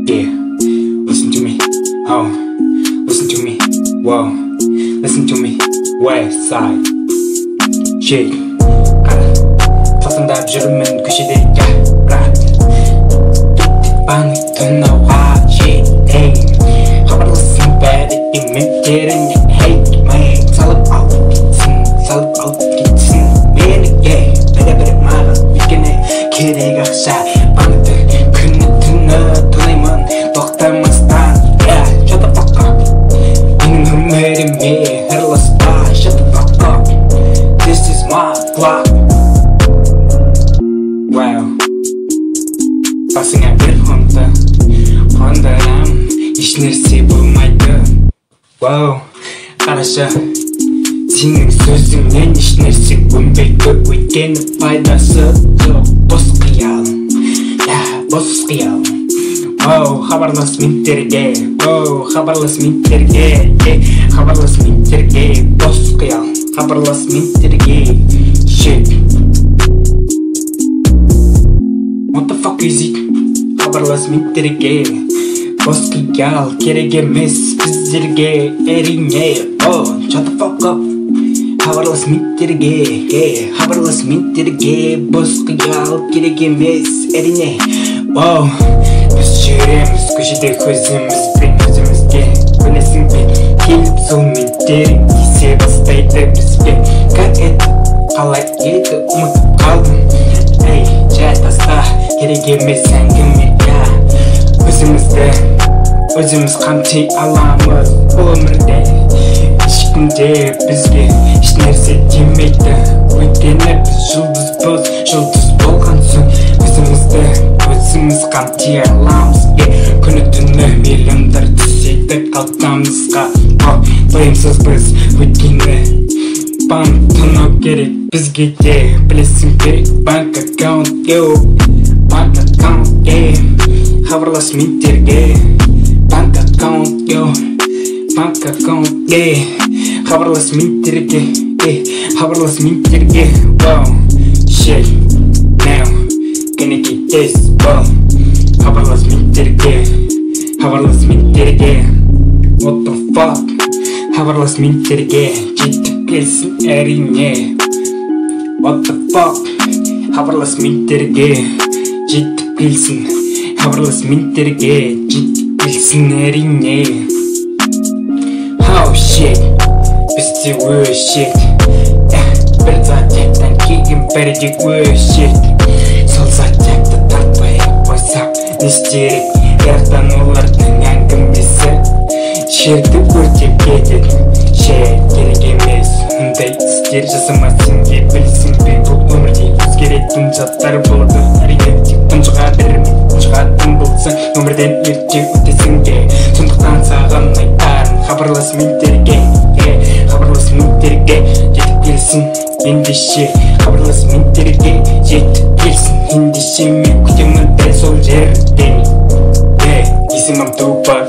Yeah, listen to me, oh, listen to me, whoa, listen to me, west side, shit, талқандап жүрмін көшеде, рап, паник тонауға, shit, эй, хабарласын бәрі ементтеріне, hey, man, салып алып кетсін, мені, бәрі маған, өйткені керек ақша, паникті күні түні тонаймын, тоқтамастан, shut the fuck up, менің өміріме араласпа, shut the fuck up, this is my block. Wow, басыңа бір Хондам, еш нәрсе болмайды. Wow, қарашы, сенің сөзіңнен еш нәрсе өнбейді, өйткені пайдасы жоқ, бос қиялым, бос қиялым. Wow, хабарлас ментерге, хабарлас ментерге, бос қиялым, хабарлас ментерге, shit. What the fuck is it? Хабарлас ментерге, бос қиял керек емес біздерге, әрине, shut the fuck up. Хабарлас ментерге, бос қиял керек емес, әрине, біз жүреміз көшеде өзімізге, білесің бе, келіп сол ментерің есе бастайды бізге, как это, қалай еді, ұмытып қалдым, ей, жай таста, керек емес әңгіме, өзіміз қамти аламыз бұл өмірде, ешкімде бізге еш нәрсе демейді, өйткені біз жұлдыз болған соң өзіміз қамти аламыз, күні түні миллиондар түседі қалтамызға, тойымсыз біз өйткені банк тонау керек бізге де, білесің бе, банк аккаунт, хабарлас ментерге, банк аккаунт, хабарлас ментерге, wow, shit, now, gonna get this, wow, хабарлас ментерге, what the fuck, хабарлас ментерге, жетіп келсін әрине, what the fuck, хабарлас ментерге, жетіп келсін, әрине. Oh shit, бізде өз shit, бір затектен кейін бәрі де өз shit, сол затекті тартпай қойсақ не істерек, яқтан олардың әңгімесі жерді өртеп кетеді, керек емес ондай істер жасама, сенге білсің бе, бұл өмірде өзгеретін заттар болады, әрине тек тұнжыға берме, тұнжығатын болсаң өмірден ерте өтесің бе, сондықтан саған айтарым, хабарлас ментерге, жетіп келсін ендеше, хабарлас ментерге, жетіп келсін ендеше, мен күтемін дәл сол жерде, есімім Тупак.